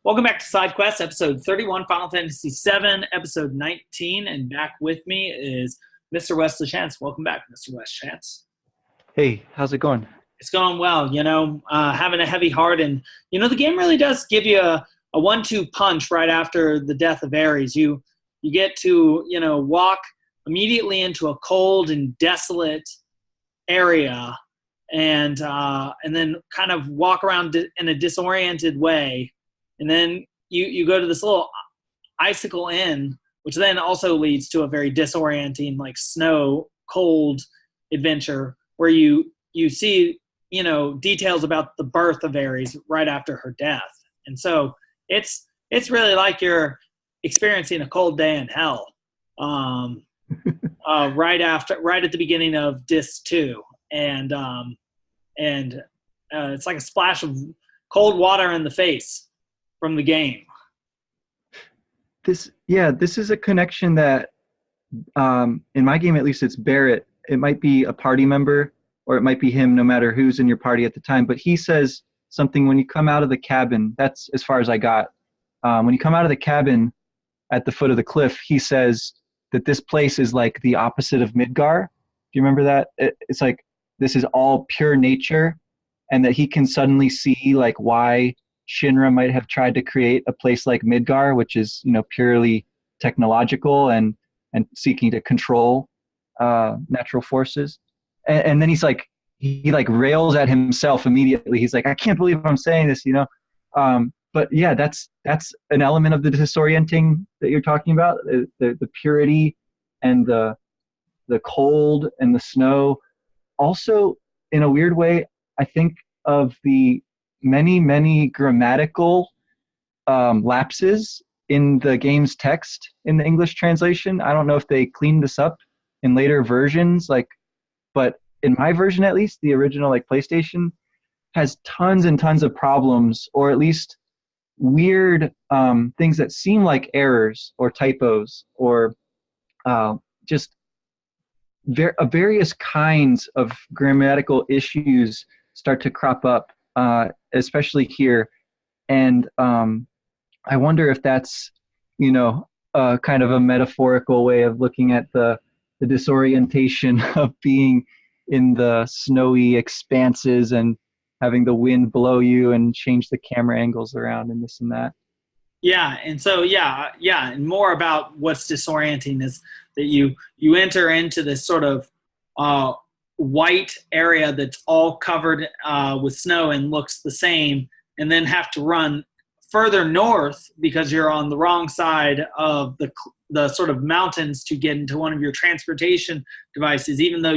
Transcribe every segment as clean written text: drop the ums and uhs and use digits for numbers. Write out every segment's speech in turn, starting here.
Welcome back to SideQuest, episode 31, Final Fantasy VII, episode 19. And back with me is Mr. Wes Schantz. Welcome back, Mr. Wes Schantz. Hey, how's it going? It's going well, having a heavy heart. And, the game really does give you a 1-2 punch right after the death of Ares. You get to, walk immediately into a cold and desolate area and then kind of walk around in a disoriented way. And then you go to this little icicle inn, which then also leads to a very disorienting, like snow, cold adventure where you see, details about the birth of Ares right after her death. And so it's really like you're experiencing a cold day in hell right at the beginning of Disc 2. And it's like a splash of cold water in the face from the game. This is a connection that, in my game at least, it's Barrett. It might be a party member, or it might be him, no matter who's in your party at the time. But he says something when you come out of the cabin. That's as far as I got. When you come out of the cabin at the foot of the cliff, he says that this place is like the opposite of Midgar. Do you remember that? It's like this is all pure nature, and that he can suddenly see like why Shinra might have tried to create a place like Midgar, which is, purely technological and seeking to control natural forces. And then he rails at himself immediately. He's like, I can't believe I'm saying this, But yeah, that's an element of the disorienting that you're talking about, the purity and the cold and the snow. Also, in a weird way, I think of the many grammatical lapses in the game's text in the English translation. I don't know if they cleaned this up in later versions, but in my version at least, the original PlayStation has tons and tons of problems, or at least weird things that seem like errors or typos, or just various kinds of grammatical issues start to crop up, especially here. And I wonder if that's, kind of a metaphorical way of looking at the disorientation of being in the snowy expanses and having the wind blow you and change the camera angles around and this and that. Yeah, and so and more about what's disorienting is that you enter into this sort of white area that's all covered with snow and looks the same, and then have to run further north because you're on the wrong side of the sort of mountains to get into one of your transportation devices, even though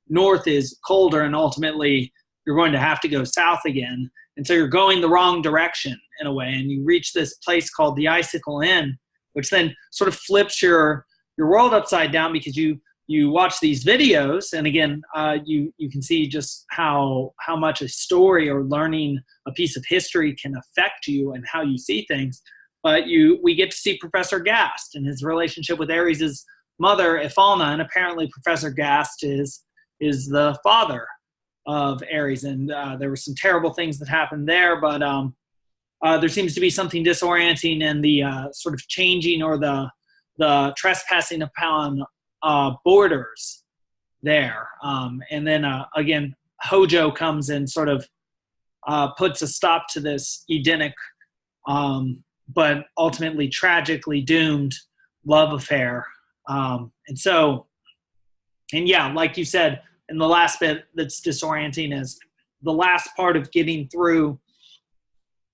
north is colder and ultimately you're going to have to go south again. And so you're going the wrong direction in a way, and you reach this place called the Icicle Inn, which then sort of flips your world upside down because you watch these videos, and again, you can see just how much a story or learning a piece of history can affect you and how you see things. But we get to see Professor Gast and his relationship with Ares' mother, Ifalna, and apparently Professor Gast is the father of Ares, and there were some terrible things that happened there, but there seems to be something disorienting in the sort of changing or the trespassing upon borders there. And then again, Hojo comes and sort of puts a stop to this Edenic but ultimately tragically doomed love affair. And like you said, and the last bit that's disorienting is the last part of getting through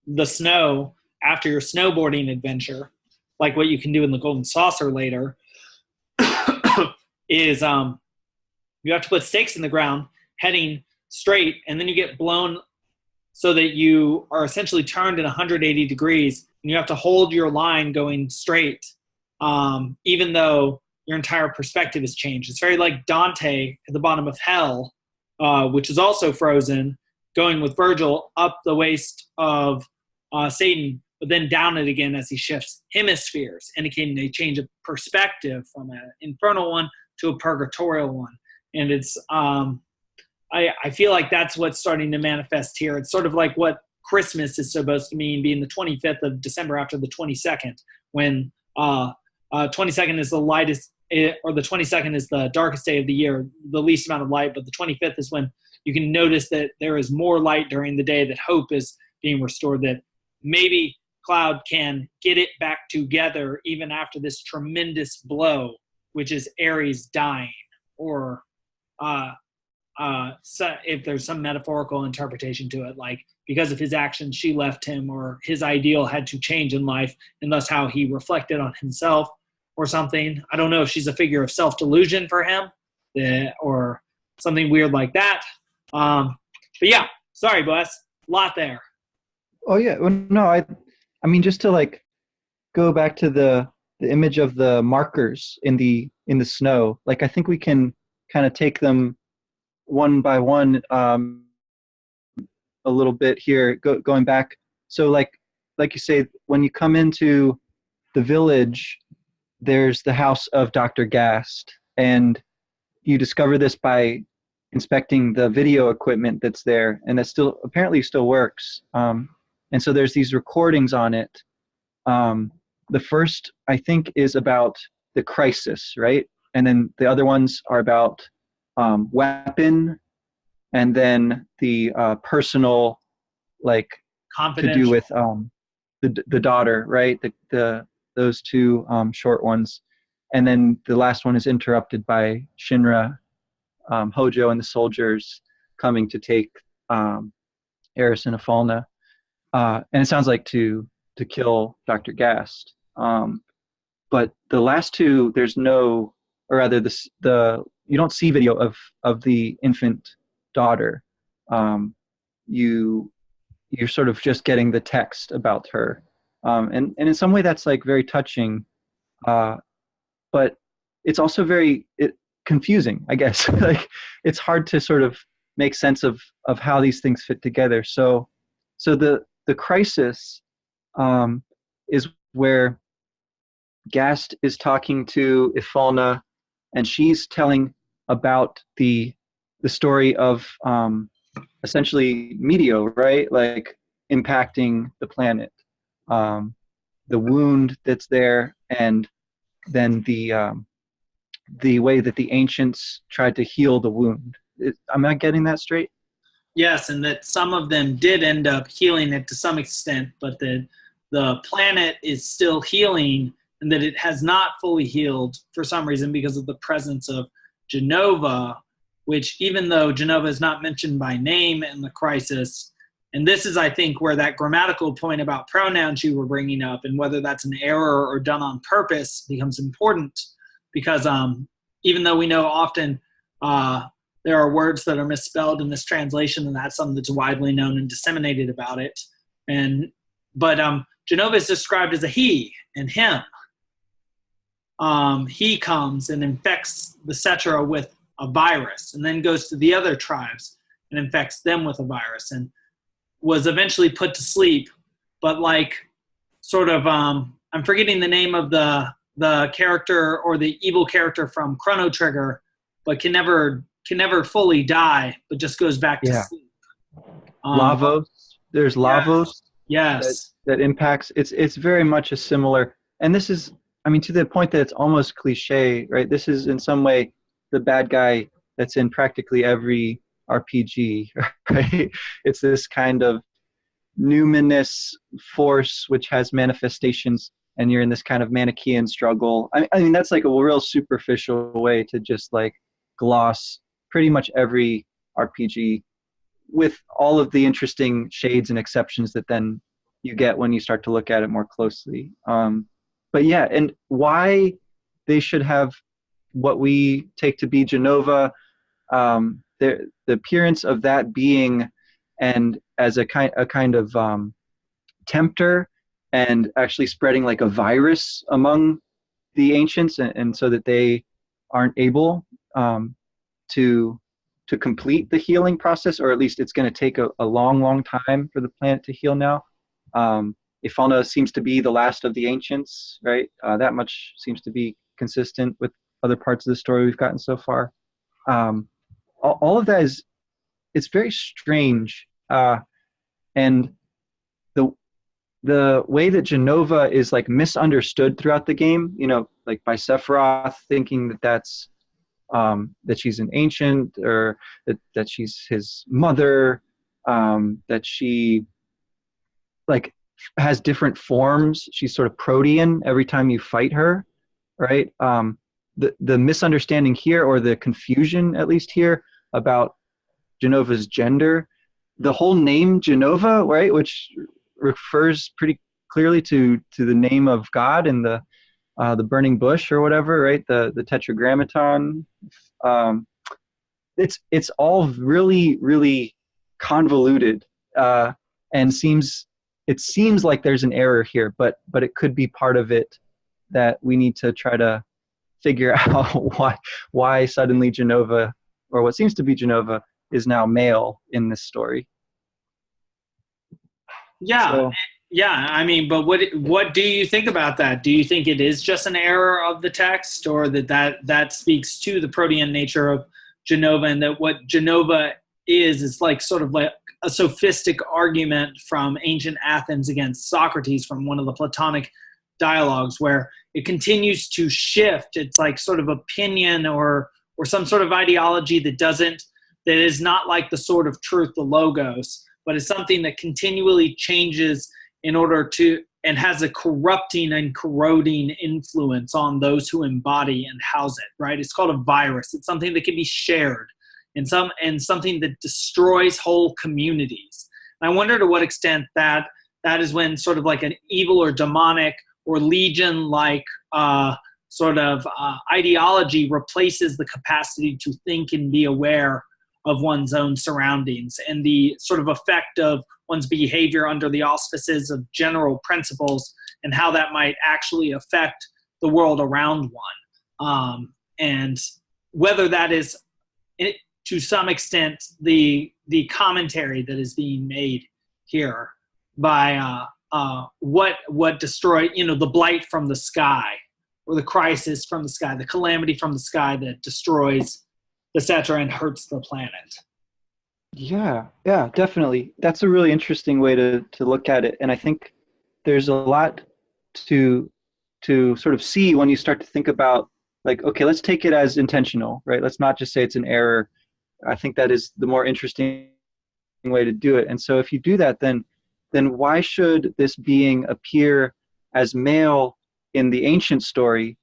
the snow after your snowboarding adventure, like what you can do in the Golden Saucer later, is you have to put stakes in the ground heading straight, and then you get blown so that you are essentially turned in 180 degrees, and you have to hold your line going straight, even though your entire perspective has changed. It's very like Dante at the bottom of hell, which is also frozen, going with Virgil up the waist of Satan, but then down it again as he shifts hemispheres, indicating a change of perspective from an infernal one to a purgatorial one. And it's I feel like that's what's starting to manifest here. It's sort of like what Christmas is supposed to mean being the 25th of December after the 22nd, when 22nd is the lightest, or the 22nd is the darkest day of the year, the least amount of light, but the 25th is when you can notice that there is more light during the day, that hope is being restored, that maybe Cloud can get it back together even after this tremendous blow, which is Ares dying, or so if there's some metaphorical interpretation to it, like because of his actions, she left him, or his ideal had to change in life, and thus how he reflected on himself or something. I don't know if she's a figure of self-delusion for him, or something weird like that. But yeah, sorry, Wes, a lot there. Oh yeah, well, no, I mean, just to like go back to the image of the markers in the snow, like I think we can kind of take them one by one a little bit here, going back. So like you say, when you come into the village, there's the house of Dr. Gast, and you discover this by inspecting the video equipment that's there, and that apparently still works. And so there's these recordings on it. The first, I think, is about the crisis, right? And then the other ones are about weapon, and then the personal, like to do with the daughter, right? Those two short ones, and then the last one is interrupted by Shinra, Hojo, and the soldiers coming to take Eris and Afalna, and it sounds like to kill Dr. Gast. But the last two, there's no, or rather, you don't see video of the infant daughter. You're sort of just getting the text about her, and in some way that's like very touching, but it's also very confusing, I guess. Like it's hard to sort of make sense of how these things fit together. So the crisis is where Gast is talking to Ifalna, and she's telling about the story of essentially meteor, right? Like impacting the planet, the wound that's there, and then the way that the ancients tried to heal the wound. Am I getting that straight? Yes, and that some of them did end up healing it to some extent, but the planet is still healing, and that it has not fully healed for some reason because of the presence of Genova, which even though Genova is not mentioned by name in the crisis, and this is, I think, where that grammatical point about pronouns you were bringing up and whether that's an error or done on purpose becomes important, because even though we know often there are words that are misspelled in this translation, and that's something that's widely known and disseminated about it. But Genova is described as a he and him. He comes and infects the Cetera with a virus, and then goes to the other tribes and infects them with a virus, and was eventually put to sleep. But like sort of, I'm forgetting the name of the character or the evil character from Chrono Trigger, but can never fully die, but just goes back to sleep. Lavos. There's Lavos. Yes. That impacts. It's very much a similar, and this is, I mean, to the point that it's almost cliche, right? This is in some way the bad guy that's in practically every RPG, right? It's this kind of numinous force which has manifestations, and you're in this kind of Manichaean struggle. I mean, that's like a real superficial way to just like gloss pretty much every RPG, with all of the interesting shades and exceptions that then you get when you start to look at it more closely. But yeah, and why they should have what we take to be Genova, the appearance of that being, and as a kind of tempter, and actually spreading like a virus among the ancients, and so that they aren't able to complete the healing process, or at least it's going to take a long time for the planet to heal now. Ifalna seems to be the last of the ancients, right? That much seems to be consistent with other parts of the story we've gotten so far. All of that it's very strange. And the way that Genova is like misunderstood throughout the game, you know, like by Sephiroth thinking that that she's an ancient, or that she's his mother, that she like has different forms. She's sort of protean every time you fight her, right? The misunderstanding here, or the confusion at least here, about Genova's gender, the whole name Genova, right, which refers pretty clearly to the name of God in the burning bush or whatever, right? The Tetragrammaton. It's all really, really convoluted, and it seems like there's an error here, but it could be part of it that we need to try to figure out why suddenly Genova, or what seems to be Genova, is now male in this story. Yeah. So, yeah. I mean, but what do you think about that? Do you think it is just an error of the text, or that speaks to the protean nature of Genova, and that what Genova is like sort of like a sophistic argument from ancient Athens against Socrates from one of the Platonic dialogues, where it continues to shift. It's like sort of opinion or some sort of ideology that is not like the sword of truth, the logos, but is something that continually changes in order to, and has a corrupting and corroding influence on those who embody and house it, right? It's called a virus. It's something that can be shared, and something that destroys whole communities. And I wonder to what extent that is when sort of like an evil or demonic or legion-like ideology replaces the capacity to think and be aware of one's own surroundings, and the sort of effect of one's behavior under the auspices of general principles, and how that might actually affect the world around one. And whether that is, to some extent, the commentary that is being made here by what destroyed, the blight from the sky, or the crisis from the sky, the calamity from the sky that destroys the cetera and hurts the planet. yeah, definitely. That's a really interesting way to look at it. And I think there's a lot to sort of see when you start to think about, like, okay, let's take it as intentional, right? Let's not just say it's an error. I think that is the more interesting way to do it. And so if you do that, then why should this being appear as male in the ancient story,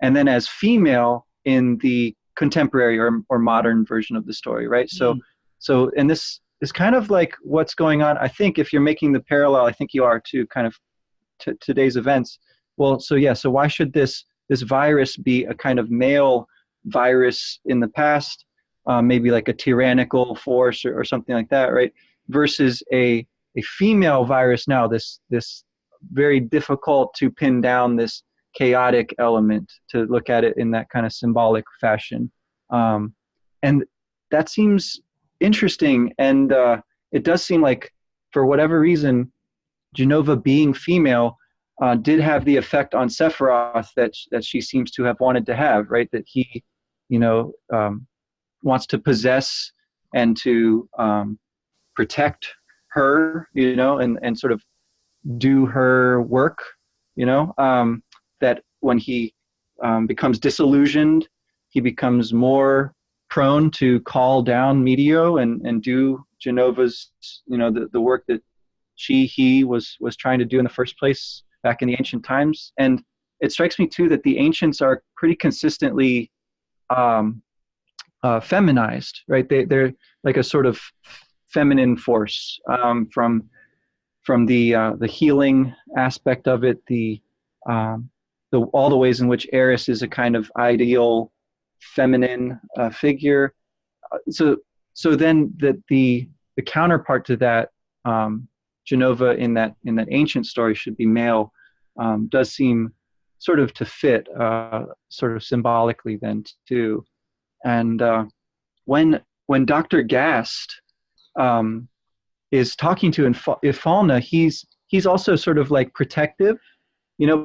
and then as female in the contemporary or modern version of the story, right? So and this is kind of like what's going on. I think if you're making the parallel, I think you are too, kind of today's events. Well, so why should this virus be a kind of male virus in the past, maybe like a tyrannical force or something like that, right? Versus a female virus now, this very difficult to pin down, this chaotic element, to look at it in that kind of symbolic fashion. And that seems interesting. And it does seem like, for whatever reason, Genova being female did have the effect on Sephiroth that she seems to have wanted to have, right? That he, wants to possess and to protect her, and sort of do her work, that when he becomes disillusioned, he becomes more prone to call down Medio and do Genova's, the work that he was trying to do in the first place back in the ancient times. And it strikes me too that the ancients are pretty consistently feminized, right? They're like a sort of feminine force, from the healing aspect of it, all the ways in which Eris is a kind of ideal feminine figure. So then the counterpart to that, Genova in that ancient story should be male, does seem sort of to fit, sort of symbolically then too. And when Dr. Gast is talking to Ifalna, he's also sort of like protective,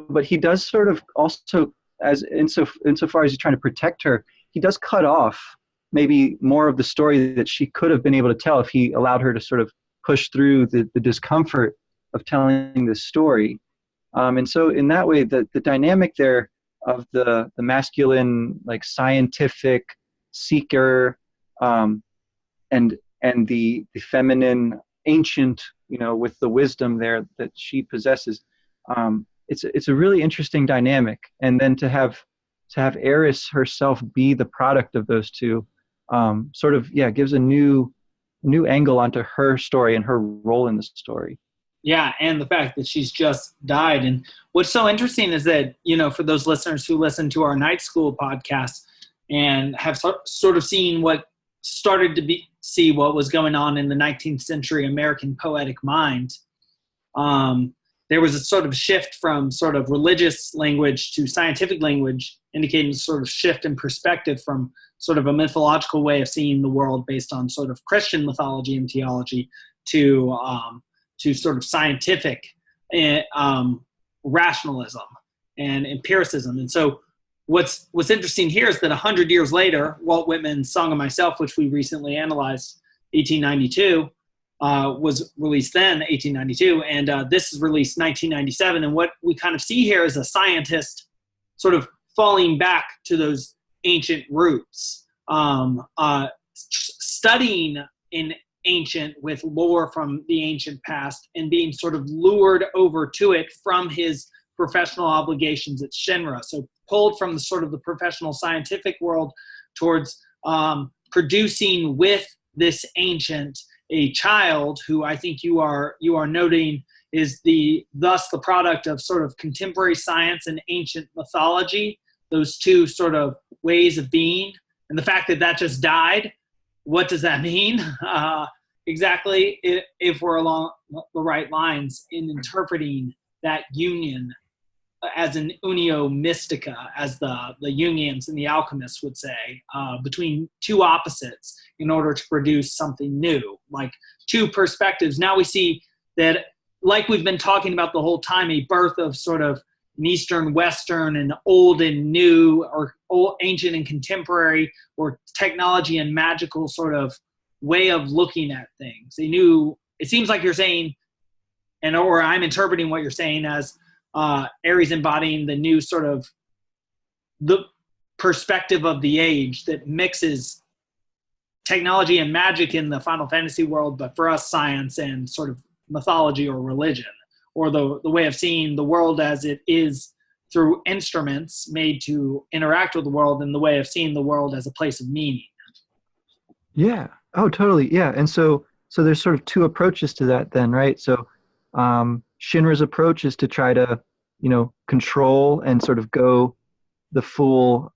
but he does sort of also, as insofar as he's trying to protect her, he does cut off maybe more of the story that she could have been able to tell if he allowed her to sort of push through the discomfort of telling this story. And so in that way, the dynamic there of the masculine, like scientific seeker, and the feminine ancient, with the wisdom there that she possesses, it's a really interesting dynamic. And then to have Eris herself be the product of those two, sort of gives a new angle onto her story and her role in the story. Yeah, and the fact that she's just died. And what's so interesting is that, for those listeners who listen to our Night School podcast and have sort of seen what was going on in the 19th century American poetic mind, there was a sort of shift from sort of religious language to scientific language, indicating a sort of shift in perspective from sort of a mythological way of seeing the world based on sort of Christian mythology and theology to sort of scientific rationalism and empiricism. And so what's interesting here is that 100 years later, Walt Whitman's Song of Myself, which we recently analyzed, 1892, was released then, 1892, and this is released 1997. And what we kind of see here is a scientist sort of falling back to those ancient roots, studying in ancient with lore from the ancient past and being sort of lured over to it from his professional obligations at Shinra. So pulled from the sort of the professional scientific world towards producing with this ancient a child who I think you are noting is thus the product of sort of contemporary science and ancient mythology, those two sort of ways of being. And the fact that just died, what does that mean? Exactly, if we're along the right lines in interpreting that union as an unio mystica, as the Jungians and the alchemists would say, between two opposites in order to produce something new, like two perspectives. Now we see that, like we've been talking about the whole time, a birth of sort of an Eastern, Western, and old and new, or old, ancient and contemporary, or technology and magical sort of way of looking at things. It seems like you're saying, or I'm interpreting what you're saying as Ares embodying the new sort of the perspective of the age that mixes technology and magic in the Final Fantasy world, but for us, science and sort of mythology or religion, or the way of seeing the world as it is through instruments made to interact with the world, and the way of seeing the world as a place of meaning. Yeah. Oh, totally. Yeah. And so there's sort of two approaches to that then, right? So Shinra's approach is to try to, control and sort of go the full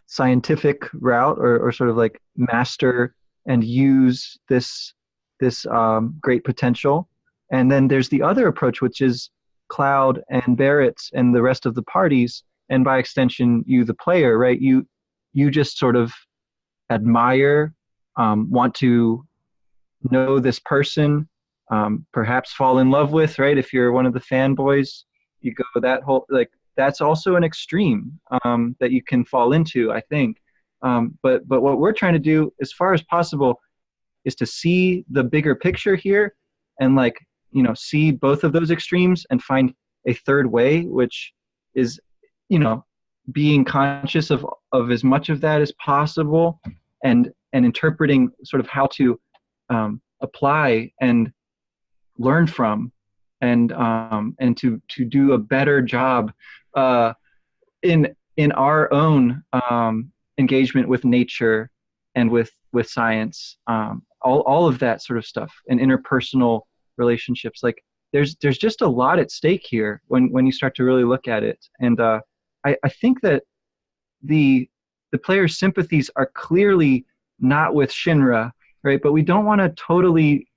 scientific route, or sort of like master and use this great potential. And then there's the other approach, which is Cloud and Barrett and the rest of the parties, and by extension, you, the player, right? You just sort of admire, want to know this person, perhaps fall in love with, right? If you're one of the fanboys, you go that whole, like, that's also an extreme that you can fall into, I think. But what we're trying to do, as far as possible, is to see the bigger picture here and see both of those extremes and find a third way, which is, being conscious of as much of that as possible, and interpreting sort of how to apply and learn from, and to do a better job in our own engagement with nature and with science, all of that sort of stuff, and interpersonal relationships. Like there's just a lot at stake here when you start to really look at it. And I think that the player's sympathies are clearly not with Shinra, right? But we don't want to totally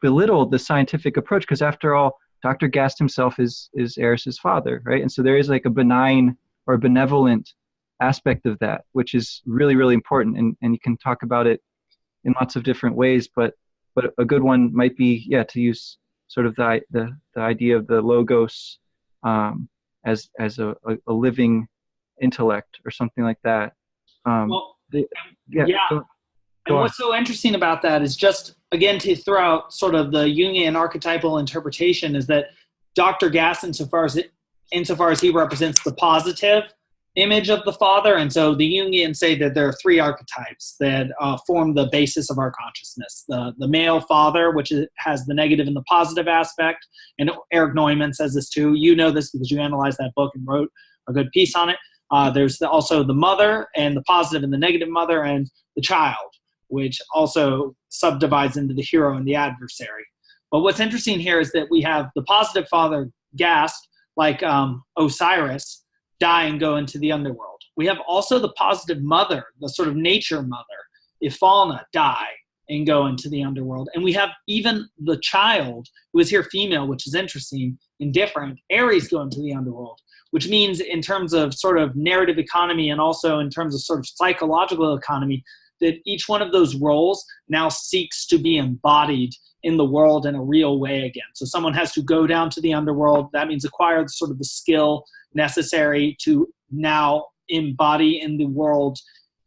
belittle the scientific approach, because after all, Dr. Gast himself is Eris's father, right? And so there is like a benign or benevolent aspect of that, which is really, really important. And you can talk about it in lots of different ways, but a good one might be, to use sort of the idea of the logos as a living intellect or something like that. Go And on. what's so interesting about that is, just again to throw out sort of the Jungian archetypal interpretation, is that Dr. Gass, insofar as he represents the positive image of the father, and so the Jungians say that there are three archetypes that form the basis of our consciousness: the male father, which has the negative and the positive aspect, and Eric Neumann says this too. You know this because you analyzed that book and wrote a good piece on it. There's also the mother, and the positive and the negative mother, and the child, which also subdivides into the hero and the adversary. But what's interesting here is that we have the positive father, Gast, like Osiris, die and go into the underworld. We have also the positive mother, the sort of nature mother, Ifalna, die and go into the underworld. And we have even the child, who is here female, which is interesting and different, Ares, go into the underworld, which means in terms of sort of narrative economy and also in terms of sort of psychological economy, that each one of those roles now seeks to be embodied in the world in a real way again. So someone has to go down to the underworld. That means acquire sort of the skill necessary to now embody in the world,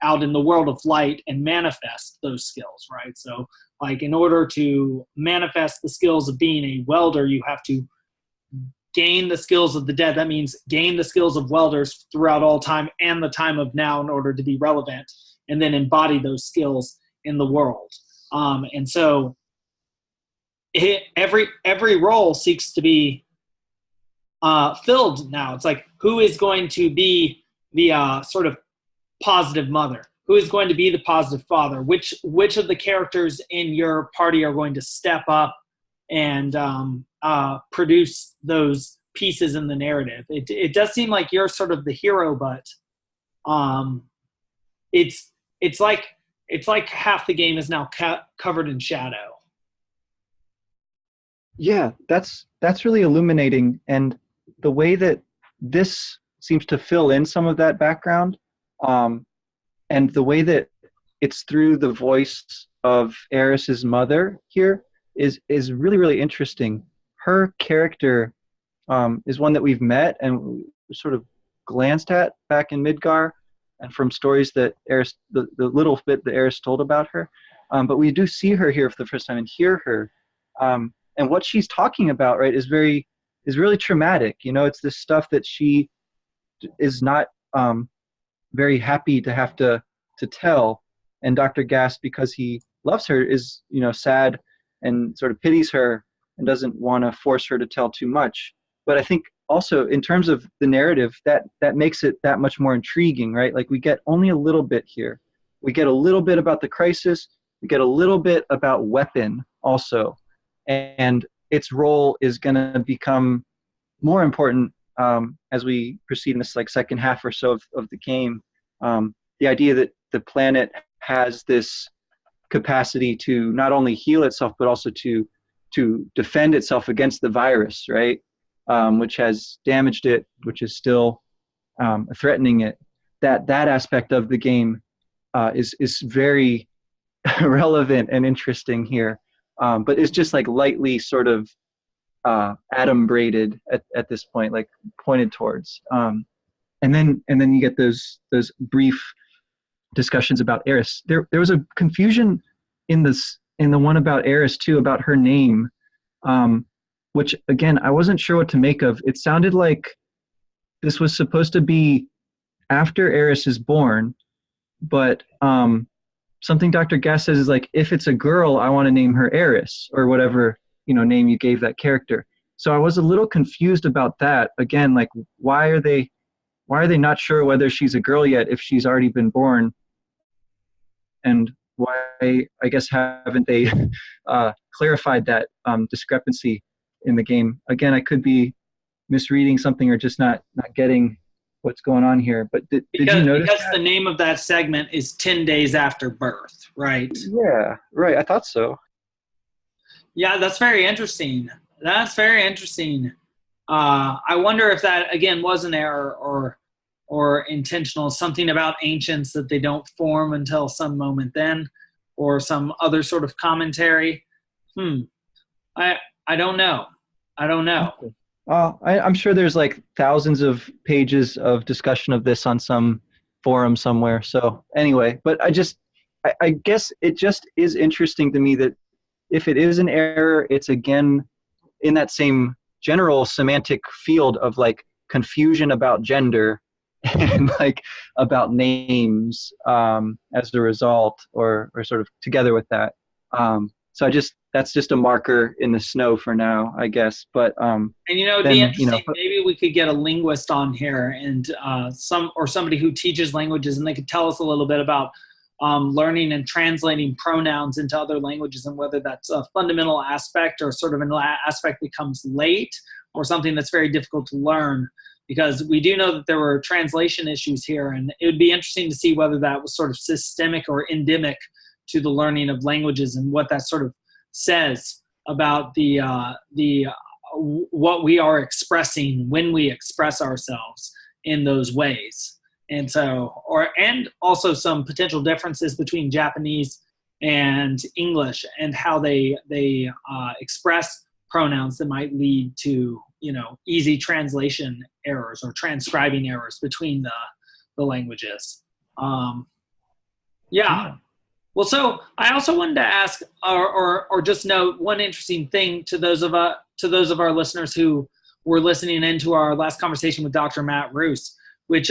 out in the world of light, and manifest those skills, right? So like in order to manifest the skills of being a welder, you have to gain the skills of the dead. That means gain the skills of welders throughout all time and the time of now in order to be relevant, and then embody those skills in the world. And so every role seeks to be filled now. It's like, who is going to be the sort of positive mother? Who is going to be the positive father? Which of the characters in your party are going to step up and produce those pieces in the narrative? It does seem like you're sort of the hero, but it's like half the game is now covered in shadow. Yeah, that's really illuminating, and the way that this seems to fill in some of that background, and the way that it's through the voice of Eris's mother here is really, really interesting. Her character is one that we've met and sort of glanced at back in Midgar, and from stories that Eris, the little bit that Eris told about her, but we do see her here for the first time and hear her, and what she's talking about, right, is really traumatic. You know, it's this stuff that she is not very happy to have to tell, and Dr. Gass, because he loves her, is, you know, sad and sort of pities her and doesn't want to force her to tell too much. But I think also in terms of the narrative, that makes it that much more intriguing, right? Like, we get only a little bit here. We get a little bit about the crisis. We get a little bit about Weapon also, and its role is going to become more important as we proceed in this like second half or so of the game. The idea that the planet has this capacity to not only heal itself, but also to defend itself against the virus, right? Which has damaged it, which is still threatening it. That aspect of the game is very relevant and interesting here, but it's just like lightly sort of adumbrated at this point, like pointed towards. And then you get those brief discussions about Eris. There was a confusion in the one about Eris too, about her name, which again I wasn't sure what to make of. It sounded like this was supposed to be after Eris is born, but something Dr. Gass says is like, if it's a girl, I want to name her Eris, or whatever, you know, name you gave that character. So I was a little confused about that. Again, like, why are they not sure whether she's a girl yet if she's already been born? And why, I guess, haven't they clarified that discrepancy in the game? Again, I could be misreading something or just not getting what's going on here. But did you notice because that? The name of that segment is 10 days after birth, right? Yeah, right. I thought so. Yeah, that's very interesting. I wonder if that, again, was an error or intentional, something about ancients that they don't form until some moment then, or some other sort of commentary. I don't know. I'm sure there's like thousands of pages of discussion of this on some forum somewhere. So anyway, but I guess it just is interesting to me that if it is an error, it's again in that same general semantic field of like confusion about gender and like about names as a result, or sort of together with that. So that's just a marker in the snow for now, I guess. But And it'd be then interesting. Maybe we could get a linguist on here, and somebody who teaches languages, and they could tell us a little bit about learning and translating pronouns into other languages, and whether that's a fundamental aspect or sort of an aspect that comes late, or something that's very difficult to learn. Because we do know that there were translation issues here, and it would be interesting to see whether that was sort of systemic or endemic to the learning of languages, and what that sort of says about the what we are expressing when we express ourselves in those ways. And so, and also some potential differences between Japanese and English, and how they express pronouns that might lead to easy translation errors or transcribing errors between the languages. Yeah. Well, so I also wanted to ask, or just note one interesting thing to those of our listeners who were listening into our last conversation with Dr. Matt Roos, which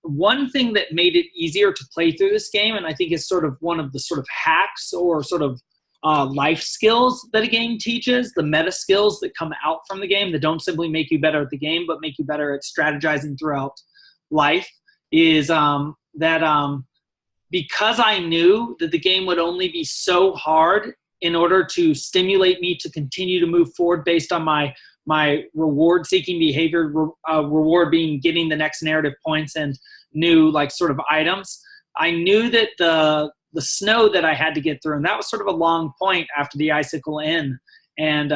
one thing that made it easier to play through this game, and I think is sort of one of the sort of hacks or sort of life skills that a game teaches, the meta skills that come out from the game that don't simply make you better at the game, but make you better at strategizing throughout life, is that because I knew that the game would only be so hard in order to stimulate me to continue to move forward based on my reward-seeking behavior, reward being getting the next narrative points and new like sort of items, I knew that the snow that I had to get through, and that was sort of a long point after the Icicle Inn, and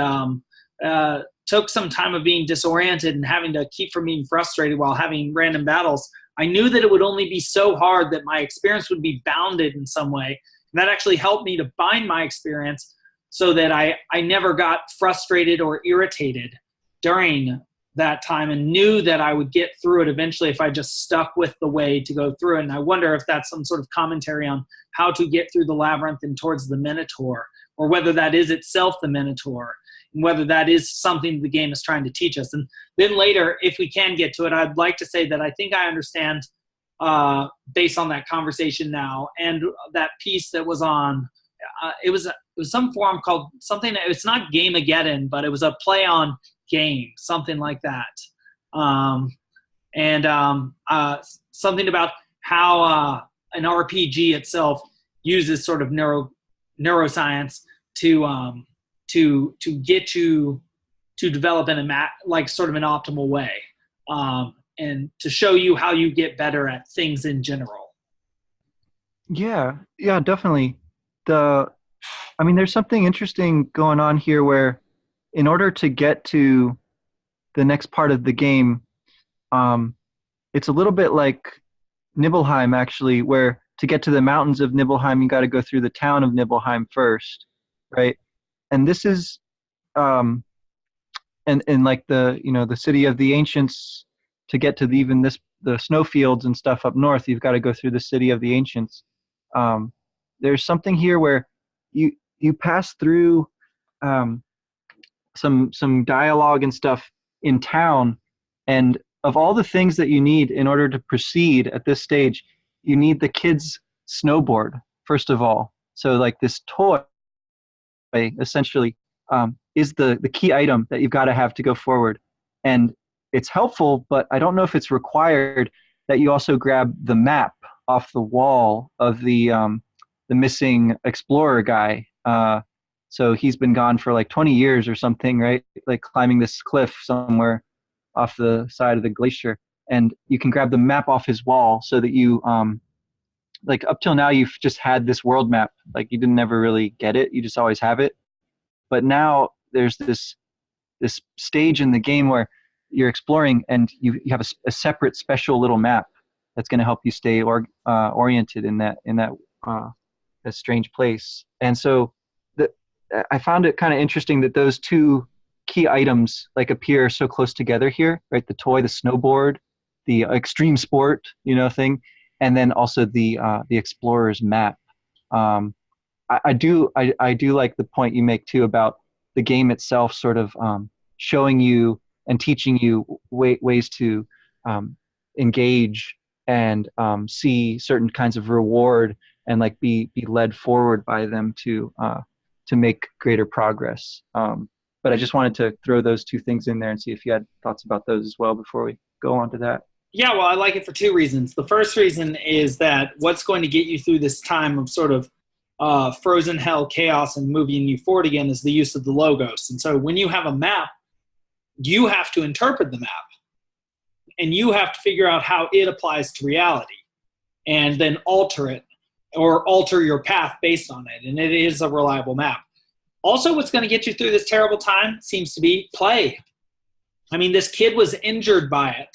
took some time of being disoriented and having to keep from being frustrated while having random battles. I knew that it would only be so hard that my experience would be bounded in some way. And that actually helped me to bind my experience so that I never got frustrated or irritated during that time, and knew that I would get through it eventually if I just stuck with the way to go through it. And I wonder if that's some sort of commentary on how to get through the labyrinth and towards the Minotaur, or whether that is itself the Minotaur, and whether that is something the game is trying to teach us. And then later, if we can get to it, I'd like to say that I think I understand, based on that conversation now, and that piece that was on, it was some forum called something, it's not Gameageddon, but it was a play on game, something like that. Something about how an RPG itself uses sort of neuroscience to get you to develop in like sort of an optimal way, and to show you how you get better at things in general. Yeah, definitely. There's something interesting going on here where, in order to get to the next part of the game, it's a little bit like Nibelheim, actually, where to get to the mountains of Nibelheim, you got to go through the town of Nibelheim first, right? And this is, and like the city of the ancients, to get to the snowfields and stuff up north, you've got to go through the city of the ancients. There's something here where you pass through some dialogue and stuff in town, and of all the things that you need in order to proceed at this stage, you need the kids' snowboard first of all. So like this toy essentially is the key item that you've got to have to go forward, and it's helpful, but I don't know if it's required that you also grab the map off the wall of the missing explorer guy. So he's been gone for like 20 years or something, right? Like climbing this cliff somewhere off the side of the glacier. And you can grab the map off his wall so that you, like up till now, you've just had this world map. Like you didn't ever really get it. You just always have it. But now there's this stage in the game where you're exploring, and you have a separate special little map that's going to help you stay oriented in that strange place. And so I found it kind of interesting that those two key items like appear so close together here, right? The toy, the snowboard, the extreme sport, thing, and then also the explorer's map. I do like the point you make too about the game itself sort of showing you and teaching you ways to engage and see certain kinds of reward and like be led forward by them to make greater progress. But I just wanted to throw those two things in there and see if you had thoughts about those as well before we go on to that. Yeah, well, I like it for two reasons. The first reason is that what's going to get you through this time of sort of frozen hell chaos and moving you forward again is the use of the logos. And so when you have a map, you have to interpret the map and you have to figure out how it applies to reality and then alter it or alter your path based on it. And it is a reliable map. Also, what's going to get you through this terrible time seems to be play. I mean, this kid was injured by it,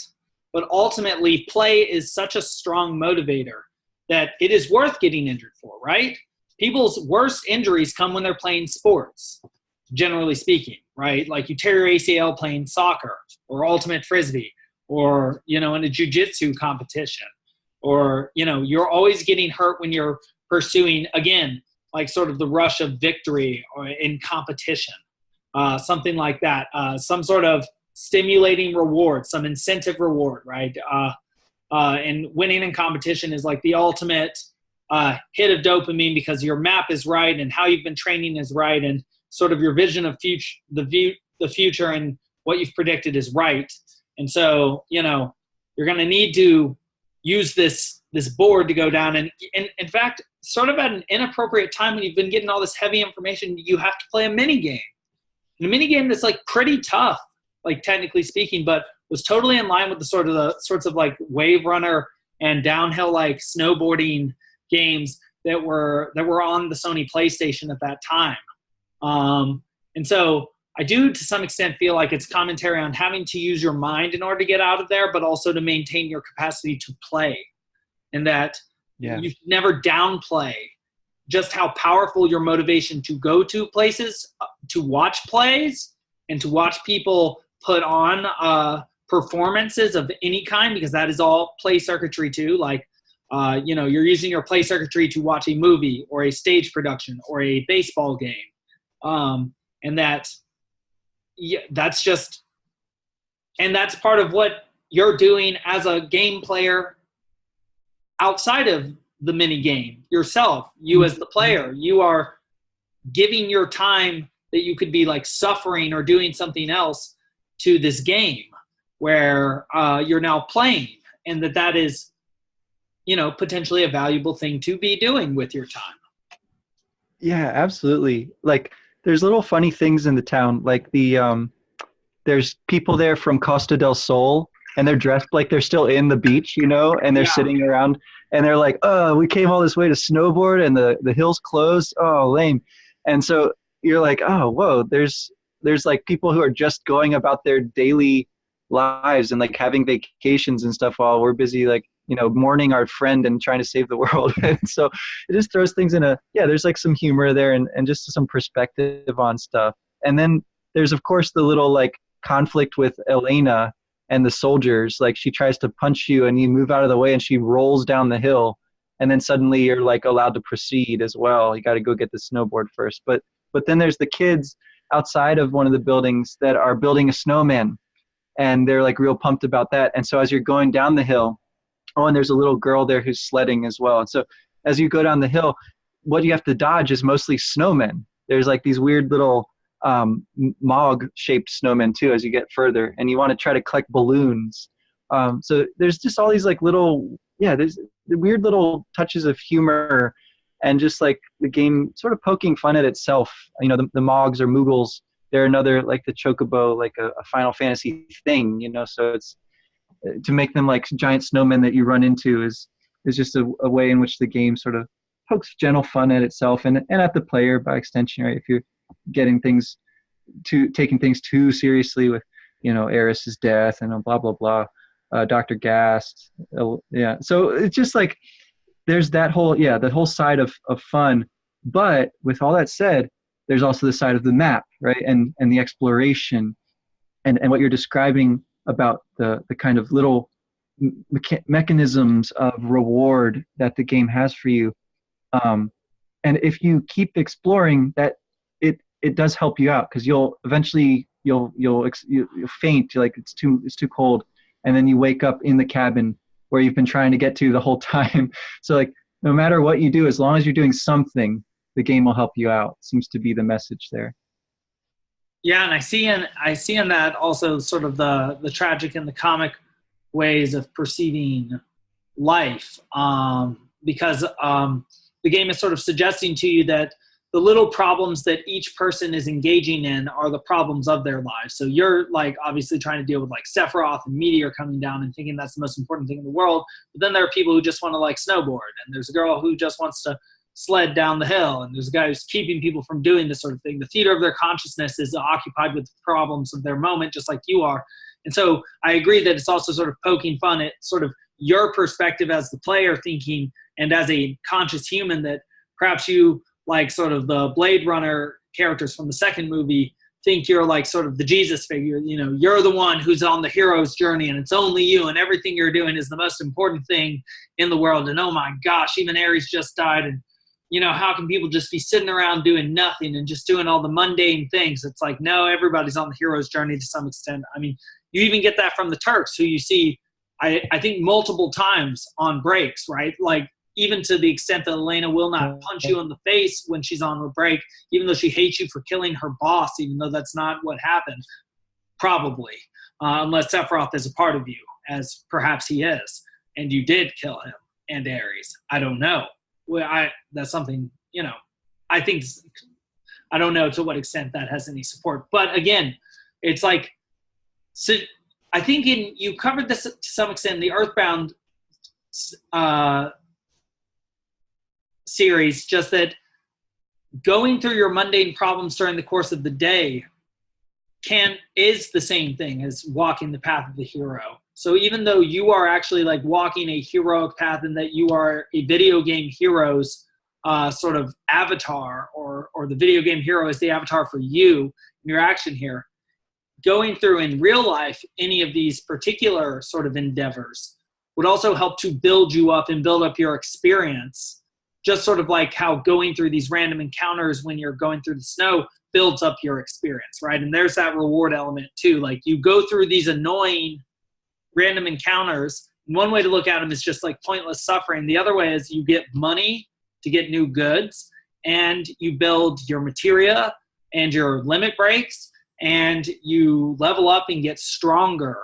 but ultimately play is such a strong motivator that it is worth getting injured for, right? People's worst injuries come when they're playing sports, generally speaking, right? Like you tear your ACL playing soccer or ultimate frisbee or, in a jiu-jitsu competition or, you're always getting hurt when you're pursuing, again, like sort of the rush of victory or in competition, something like that, some sort of stimulating reward, some incentive reward, right? And winning in competition is like the ultimate hit of dopamine because your map is right and how you've been training is right and sort of your vision of the future and what you've predicted is right. And so, you're going to need to use this board to go down and in fact, sort of at an inappropriate time when you've been getting all this heavy information, you have to play a mini game. And a mini game that's like pretty tough, like technically speaking, but was totally in line with the sorts of like wave runner and downhill like snowboarding games that were on the Sony PlayStation at that time. And so I do to some extent feel like it's commentary on having to use your mind in order to get out of there, but also to maintain your capacity to play. And that you should never downplay just how powerful your motivation to go to places, to watch plays, and to watch people put on performances of any kind, because that is all play circuitry too. Like, you're using your play circuitry to watch a movie or a stage production or a baseball game. And that's part of what you're doing as a game player outside of the mini game yourself. You as the player, you are giving your time that you could be like suffering or doing something else to this game where you're now playing, and that is, potentially a valuable thing to be doing with your time. Yeah, absolutely. Like there's little funny things in the town. Like there's people there from Costa del Sol and they're dressed like they're still in the beach, and they're sitting around and they're like, oh, we came all this way to snowboard and the hill's closed. Oh, lame. And so you're like, oh, whoa, there's like people who are just going about their daily lives and like having vacations and stuff while we're busy, like, mourning our friend and trying to save the world. And so it just throws things in there's like some humor there and just some perspective on stuff. And then there's, of course, the little like conflict with Elena and the soldiers. Like she tries to punch you and you move out of the way and she rolls down the hill. And then suddenly you're like allowed to proceed as well. You got to go get the snowboard first. But then there's the kids outside of one of the buildings that are building a snowman. And they're like real pumped about that. And so as you're going down the hill, and there's a little girl there who's sledding as well. And so as you go down the hill, what you have to dodge is mostly snowmen. There's like these weird little Mog-shaped snowmen too as you get further. And you want to try to collect balloons. So there's just all these like little, there's the weird little touches of humor and just like the game sort of poking fun at itself. The Mogs or Moogles, they're another, like the Chocobo, like a Final Fantasy thing, so it's, to make them like giant snowmen that you run into is just a way in which the game sort of pokes gentle fun at itself and at the player by extension, right? If you're taking things too seriously with, Eris's death and blah, blah, blah, Dr. Gast. So it's just like, there's that whole side of fun. But with all that said, there's also the side of the map, right? And the exploration and what you're describing about the kind of little mechanisms of reward that the game has for you. And if you keep exploring that, it does help you out, because you'll eventually you'll faint. You're like, it's too cold, and then you wake up in the cabin where you've been trying to get to the whole time. So like, no matter what you do, as long as you're doing something, the game will help you out. Seems to be the message there. Yeah, and I see in that also sort of the tragic and the comic ways of perceiving life, because the game is sort of suggesting to you that the little problems that each person is engaging in are the problems of their lives. So you're like obviously trying to deal with like Sephiroth and meteor coming down and thinking that's the most important thing in the world. But then there are people who just want to like snowboard, and there's a girl who just wants to sled down the hill, and there's a guy who's keeping people from doing this sort of thing. The theater of their consciousness is occupied with the problems of their moment, just like you are. And so I agree that it's also sort of poking fun at sort of your perspective as the player thinking, and as a conscious human, that perhaps you, like sort of the Blade Runner characters from the second movie, think you're like sort of the Jesus figure. You know, you're the one who's on the hero's journey, and it's only you, and everything you're doing is the most important thing in the world. And oh my gosh, even Ares just died, and you know, how can people just be sitting around doing nothing and just doing all the mundane things? It's like, no, everybody's on the hero's journey to some extent. I mean, you even get that from the Turks, who you see, I think, multiple times on breaks, right? Like, even to the extent that Elena will not punch you in the face when she's on a break, even though she hates you for killing her boss, even though that's not what happened, probably, unless Sephiroth is a part of you, as perhaps he is, and you did kill him and Ares. I don't know. Well, that's something, you know, I think, I don't know to what extent that has any support. But again, it's like, so I think you covered this to some extent in the Earthbound series, just that going through your mundane problems during the course of the day is the same thing as walking the path of the hero. So even though you are actually like walking a heroic path, and that you are a video game hero's sort of avatar, or the video game hero is the avatar for you in your action here, going through in real life any of these particular sort of endeavors would also help to build you up and build up your experience, just sort of like how going through these random encounters when you're going through the snow builds up your experience, right? And there's that reward element too. Like, you go through these annoying random encounters. One way to look at them is just like pointless suffering. The other way is you get money to get new goods, and you build your materia and your limit breaks, and you level up and get stronger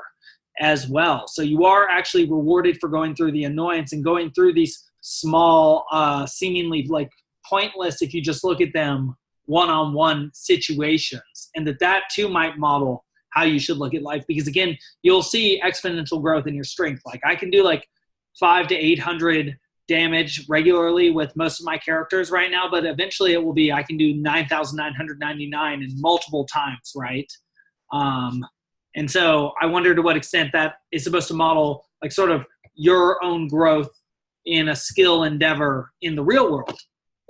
as well. So you are actually rewarded for going through the annoyance and going through these small, seemingly like pointless, if you just look at them, one-on-one situations. And that too might model how you should look at life, because again, you'll see exponential growth in your strength. Like, I can do like 500 to 800 damage regularly with most of my characters right now, but eventually it will be, I can do 9,999 in multiple times, right? And so I wonder to what extent that is supposed to model like sort of your own growth in a skill endeavor in the real world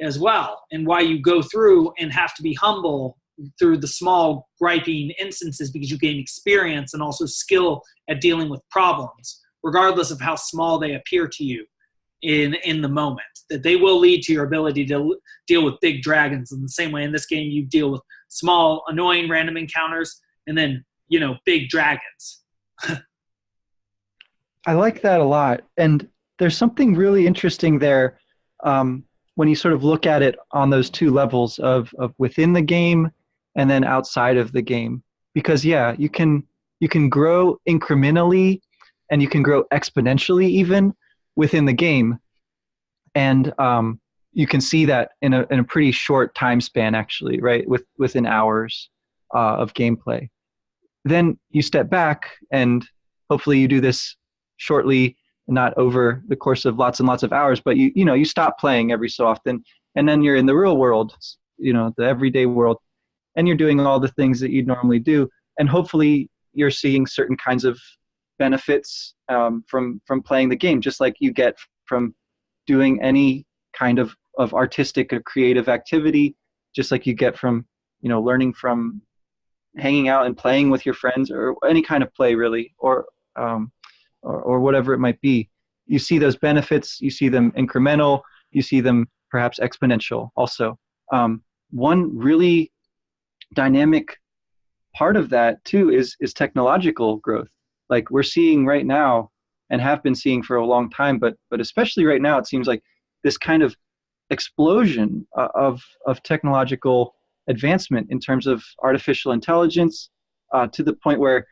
as well, and why you go through and have to be humble through the small griping instances, because you gain experience and also skill at dealing with problems, regardless of how small they appear to you in the moment, that they will lead to your ability to deal with big dragons in the same way in this game you deal with small, annoying, random encounters, and then, you know, big dragons. I like that a lot. And there's something really interesting there when you sort of look at it on those two levels of within the game and then outside of the game. Because yeah, you can grow incrementally, and you can grow exponentially even within the game. And you can see that in a pretty short time span, actually, right? Within hours of gameplay. Then you step back, and hopefully you do this shortly, not over the course of lots and lots of hours, but you stop playing every so often, and then you're in the real world, the everyday world, and you're doing all the things that you'd normally do, and hopefully you're seeing certain kinds of benefits from playing the game, just like you get from doing any kind of artistic or creative activity, just like you get from learning from hanging out and playing with your friends, or any kind of play really, or whatever it might be. You see those benefits, you see them incremental, you see them perhaps exponential also. One really dynamic part of that too is technological growth. Like we're seeing right now and have been seeing for a long time, but especially right now, it seems like this kind of explosion of technological advancement in terms of artificial intelligence, to the point where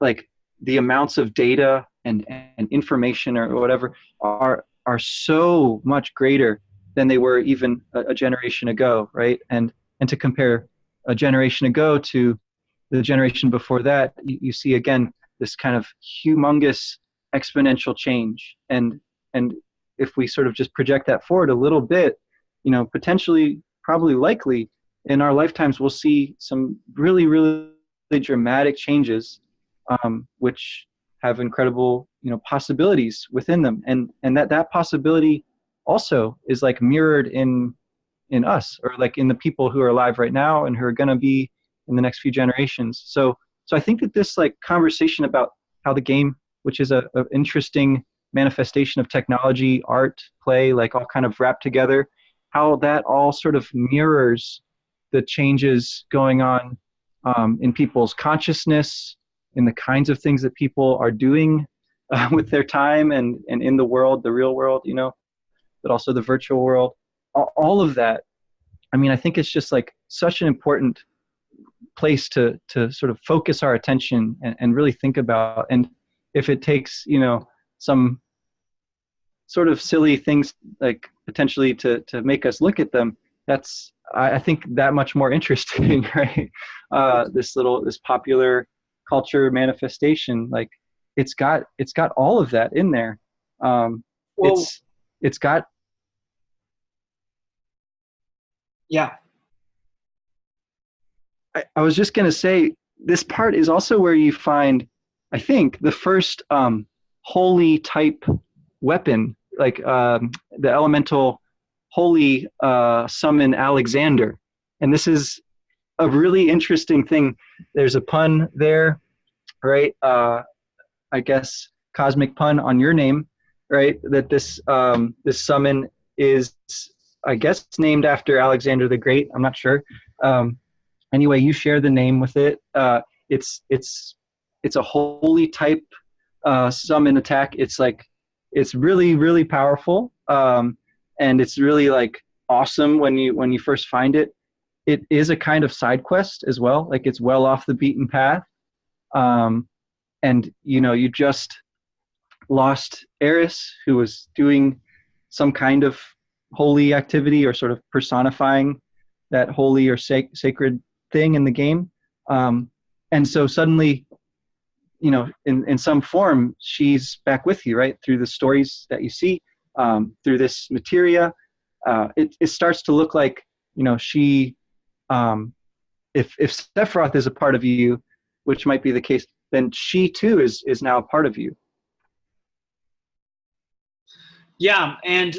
like the amounts of data and information or whatever are so much greater than they were even a generation ago, right? And to compare a generation ago to the generation before that, you see again this kind of humongous exponential change. And if we sort of just project that forward a little bit, potentially, probably likely in our lifetimes, we'll see some really, really dramatic changes, which have incredible, possibilities within them. And that possibility also is like mirrored in us, or like in the people who are alive right now and who are going to be in the next few generations. So I think that this like conversation about how the game, which is a interesting manifestation of technology, art, play, like all kind of wrapped together, how that all sort of mirrors the changes going on in people's consciousness, in the kinds of things that people are doing with their time and in the world, the real world, but also the virtual world. All of that, I mean, I think it's just like such an important place to sort of focus our attention and really think about. And if it takes, some sort of silly things like potentially to make us look at them, that's, I think, that much more interesting, right? This popular culture manifestation, like it's got all of that in there. It's got. Yeah. I was just going to say, this part is also where you find, I think, the first holy type weapon, like the elemental holy summon Alexander. And this is a really interesting thing. There's a pun there, right? I guess cosmic pun on your name, right? That this summon is, I guess, named after Alexander the Great. I'm not sure. Anyway, you share the name with it. It's a holy type summon attack. It's really, really powerful, and it's really like awesome when you first find it. It is a kind of side quest as well. Like it's well off the beaten path, and you just lost Eris, who was doing some kind of holy activity or sort of personifying that holy or sacred thing in the game, and so suddenly, in some form, she's back with you, right? Through the stories that you see, through this materia, it starts to look like, she, if Sephiroth is a part of you, which might be the case, then she too is now a part of you. Yeah, and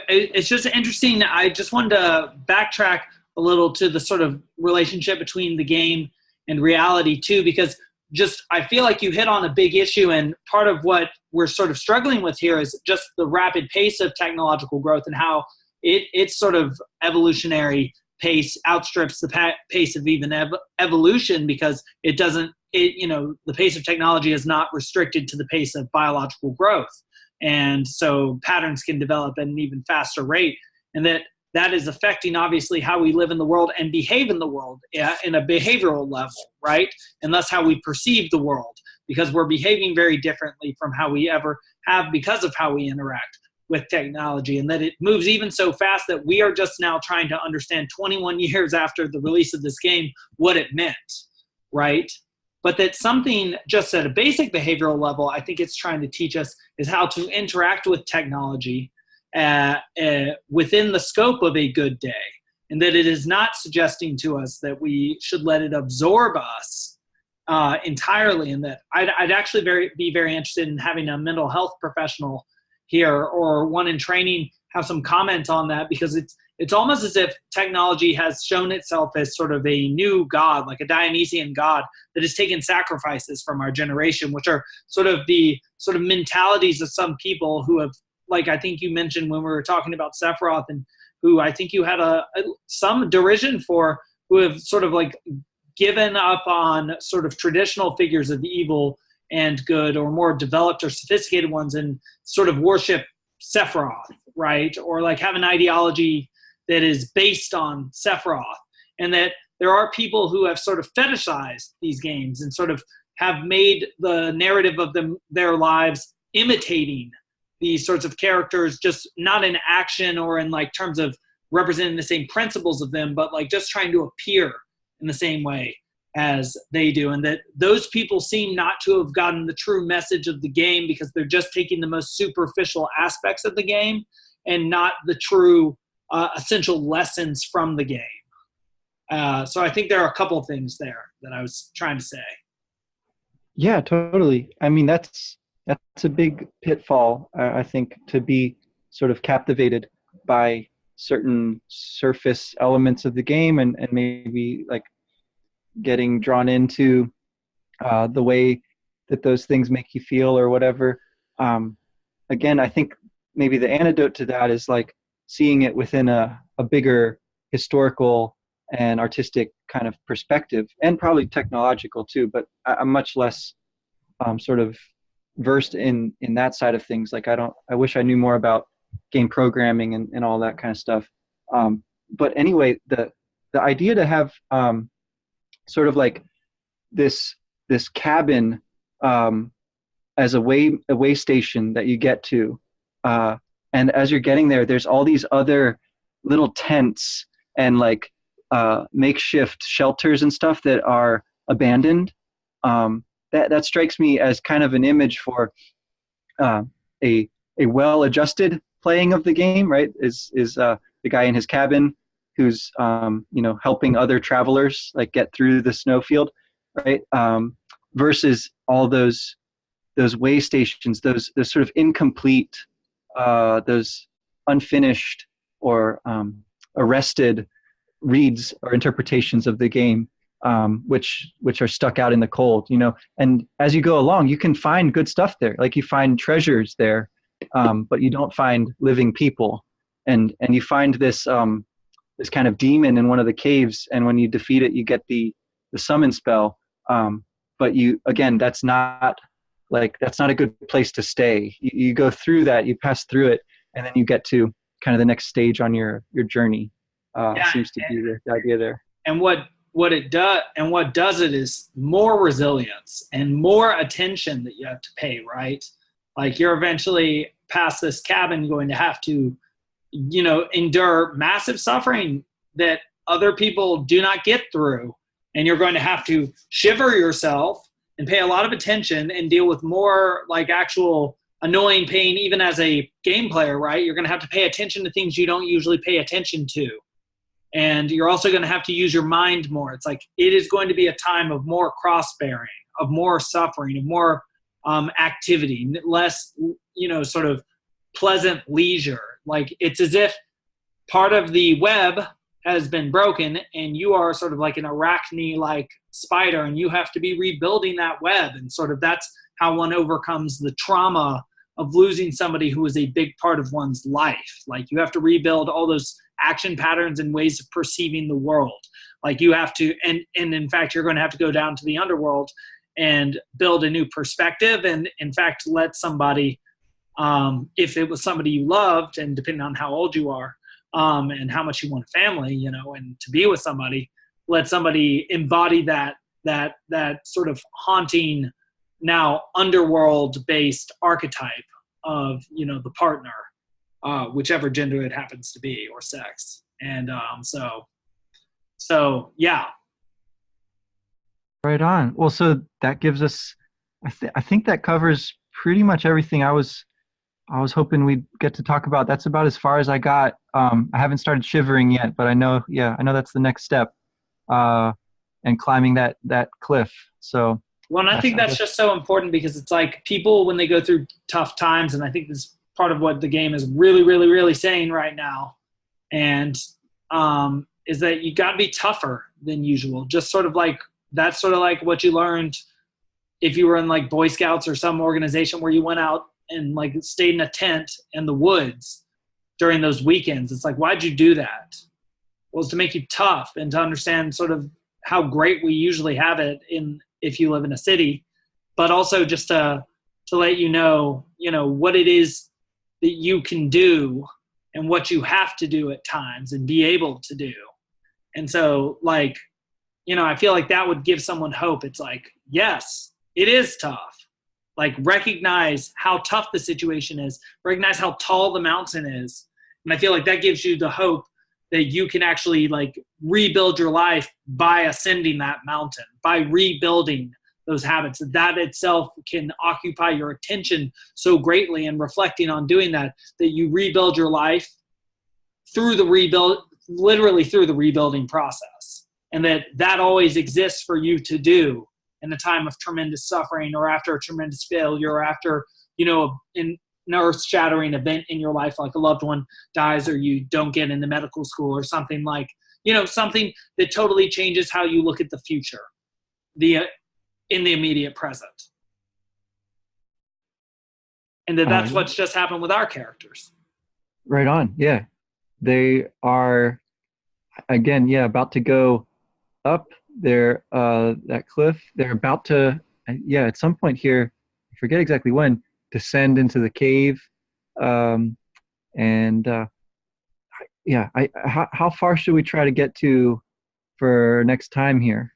it's just interesting. I just wanted to backtrack a little to the sort of relationship between the game and reality too, because I feel like you hit on a big issue, and part of what we're sort of struggling with here is just the rapid pace of technological growth and how its sort of evolutionary pace outstrips the pace of even evolution, because the pace of technology is not restricted to the pace of biological growth. And so patterns can develop at an even faster rate, and that is affecting obviously how we live in the world and behave in the world in a behavioral level, right? And thus how we perceive the world, because we're behaving very differently from how we ever have because of how we interact with technology, and that it moves even so fast that we are just now trying to understand 21 years after the release of this game what it meant, right? But that something just at a basic behavioral level, I think it's trying to teach us is how to interact with technology within the scope of a good day, and that it is not suggesting to us that we should let it absorb us entirely, and that I'd actually be very interested in having a mental health professional here or one in training have some comment on that, because it's almost as if technology has shown itself as sort of a new god, like a Dionysian god that has taken sacrifices from our generation, which are sort of the sort of mentalities of some people who have, like I think you mentioned when we were talking about Sephiroth and who I think you had some derision for, who have sort of like given up on sort of traditional figures of evil and good, or more developed or sophisticated ones, and sort of worship Sephiroth, right? Or like have an ideology that is based on Sephiroth. And that there are people who have sort of fetishized these games and sort of have made the narrative of their lives imitating these sorts of characters, just not in action or in like terms of representing the same principles of them, but like just trying to appear in the same way as they do. And that those people seem not to have gotten the true message of the game, because they're just taking the most superficial aspects of the game and not the true essential lessons from the game. So I think there are a couple of things there that I was trying to say. Yeah, totally. I mean, that's a big pitfall, I think, to be sort of captivated by certain surface elements of the game, and maybe like getting drawn into the way that those things make you feel or whatever. Again, I think maybe the antidote to that is like seeing it within a bigger historical and artistic kind of perspective, and probably technological too, but I'm much less sort of versed in that side of things. Like I wish I knew more about game programming and all that kind of stuff. But anyway, the idea to have sort of like this cabin as a way station that you get to, and as you're getting there, there's all these other little tents and like makeshift shelters and stuff that are abandoned. That strikes me as kind of an image for a well-adjusted playing of the game, right? Is the guy in his cabin who's helping other travelers like get through the snowfield, right? Versus all those way stations, those sort of incomplete, those unfinished or arrested reads or interpretations of the game, which are stuck out in the cold, and as you go along, you can find good stuff there. Like you find treasures there, but you don't find living people, and you find this kind of demon in one of the caves, and when you defeat it, you get the summon spell. But that's not a good place to stay. You go through that, you pass through it, and then you get to kind of the next stage on your journey. Seems to be the idea there. And what it does it is more resilience and more attention that you have to pay, right? Like you're eventually past this cabin going to have to, endure massive suffering that other people do not get through. And you're going to have to shiver yourself and pay a lot of attention and deal with more like actual annoying pain, even as a game player, right? You're going to have to pay attention to things you don't usually pay attention to. And you're also going to have to use your mind more. It's like it is going to be a time of more cross-bearing, of more suffering, of more activity, less, sort of pleasant leisure. Like it's as if part of the web has been broken and you are sort of like an arachne-like spider, and you have to be rebuilding that web. And sort of that's how one overcomes the trauma of losing somebody who is a big part of one's life. Like you have to rebuild all those action patterns and ways of perceiving the world. Like you have to, and in fact, you're going to have to go down to the underworld and build a new perspective. And in fact, let somebody, if it was somebody you loved, and depending on how old you are, and how much you want a family, and to be with somebody, let somebody embody that sort of haunting, now underworld-based archetype of, the partner, whichever gender it happens to be, or sex. And so yeah. Right on. Well, so that gives us, I think that covers pretty much everything I was hoping we'd get to talk about. That's about as far as I got. I haven't started shivering yet, but I know that's the next step, and climbing that cliff. So. Well, and I think that's just so important, because it's like people, when they go through tough times, and I think this is part of what the game is really, really, really saying right now, and is that you got to be tougher than usual. Just sort of like, that's sort of like what you learned if you were in like Boy Scouts or some organization where you went out and like stayed in a tent in the woods during those weekends. It's like, why'd you do that? Well, it's to make you tough and to understand sort of how great we usually have it if you live in a city, but also just to let you know, what it is that you can do and what you have to do at times and be able to do. And so, like, I feel like that would give someone hope. It's like, yes, it is tough. Like, recognize how tough the situation is, recognize how tall the mountain is. And I feel like that gives you the hope that you can actually, like, rebuild your life by ascending that mountain, by rebuilding those habits. That itself can occupy your attention so greatly, and reflecting on doing that you rebuild your life through literally through the rebuilding process. And that always exists for you to do in a time of tremendous suffering, or after a tremendous failure, or after, an earth-shattering event in your life, like a loved one dies, or you don't get into medical school, or something like, something that totally changes how you look at the future, in the immediate present. And that's what's just happened with our characters. Right on. Yeah. They are, again, about to go up there, that cliff. They're about to, at some point here, I forget exactly when, descend into the cave. How far should we try to get to for next time here?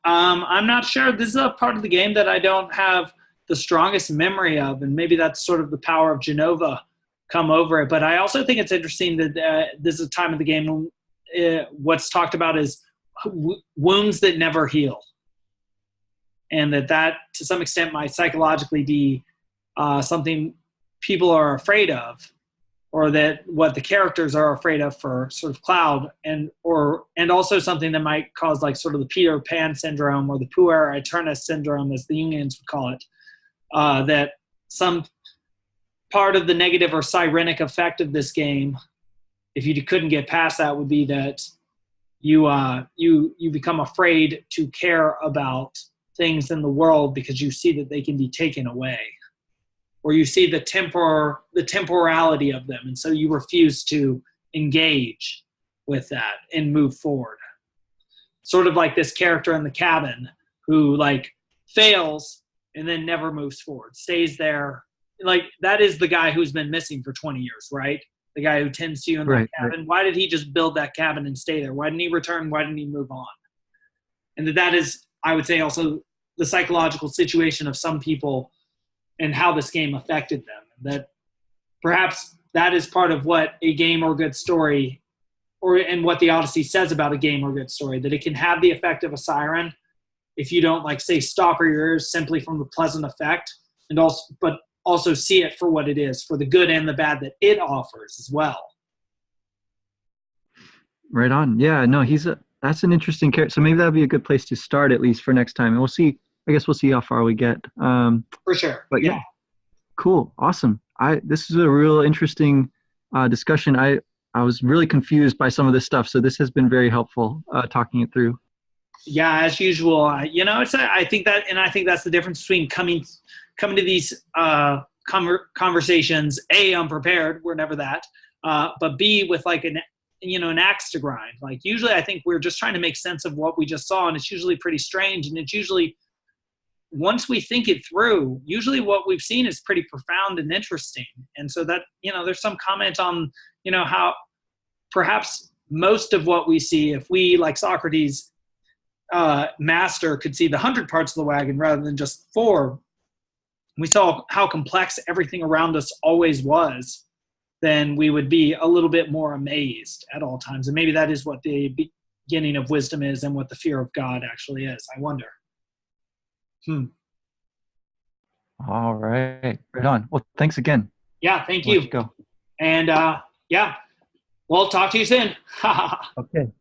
I'm not sure. This is a part of the game that I don't have the strongest memory of, and maybe that's sort of the power of Genova come over it. But I also think it's interesting that this is a time of the game what's talked about is wounds that never heal, and that to some extent might psychologically be something people are afraid of, or that what the characters are afraid of for sort of Cloud, and also something that might cause, like, sort of the Peter Pan syndrome, or the puer aeternus syndrome, as the Jungians would call it, that some part of the negative or sirenic effect of this game, if you couldn't get past that, would be that you become afraid to care about things in the world because you see that they can be taken away, or you see the temporality of them, and so you refuse to engage with that and move forward. Sort of like this character in the cabin who, like, fails and then never moves forward, stays there. Like, that is the guy who's been missing for 20 years, right? The guy who tends to you in the cabin. Right. Why did he just build that cabin and stay there? Why didn't he return? Why didn't he move on? And that is, I would say, also the psychological situation of some people and how this game affected them. That perhaps that is part of what a game or good story, and what the Odyssey says about a game or good story, that it can have the effect of a siren if you don't, like, say, stop your ears simply from the pleasant effect, but also see it for what it is, for the good and the bad that it offers as well. Right on. Yeah, no, that's an interesting character. So maybe that'll be a good place to start, at least for next time. And we'll see. I guess we'll see how far we get. For sure. But yeah, cool, awesome. This is a real interesting discussion. I was really confused by some of this stuff, so this has been very helpful talking it through. Yeah, as usual. I think that's the difference between coming to these conversations, A, unprepared, we're never that, but B, with, like, an axe to grind. Like, usually I think we're just trying to make sense of what we just saw, and it's usually pretty strange, and it's usually, once we think it through, usually what we've seen is pretty profound and interesting. And so that, there's some comment on, how perhaps most of what we see, if we, like Socrates, master, could see the 100 parts of the wagon rather than just 4, we saw how complex everything around us always was, then we would be a little bit more amazed at all times. And maybe that is what the beginning of wisdom is, and what the fear of God actually is. I wonder. All right. Right on. Well, thanks again. Yeah, thank you. Let's go. And we'll talk to you soon. Okay.